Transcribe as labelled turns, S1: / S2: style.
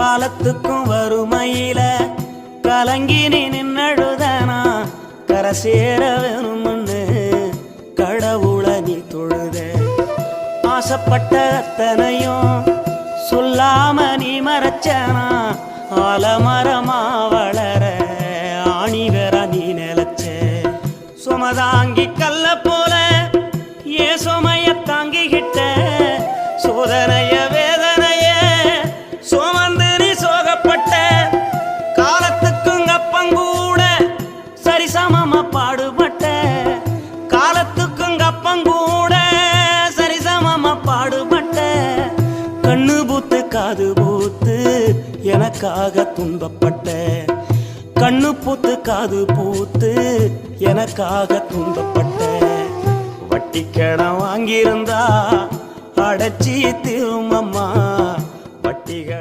S1: காலத்துக்கும் வறுமையில கலங்கி நீ நின்னழுதனா கரை சேர வேணும்னு கடவுளை நீ தொழுத. ஆசைப்பட்ட அத்தனையும் சொல்லாம நீ மறைச்சனா ஆலமரமா வளர ஆணி வேற நீ நிலச்ச. சுமதாங்கி கல்ல போல ஏ சுமைய தாங்கிக்கிட்ட சோதனைய வேதனைய சுமந்து நீ சோகப்பட்ட. காலத்துக்கும் அப்பங்கூட சரிசமமா பாடுபட்ட. காலத்துக்கும் அப்பங்கூட சரிசமமா பாடுபட்ட. கண்ணு பூத்து காது பூத்து எனக்காக துன்பப்பட்ட. கண்ணு பூத்து காது பூத்து எனக்காக துன்பப்பட்ட. வட்டி கடன் வாங்கியிருந்தா அடைச்சி திரும்பம்மா வட்டிகள்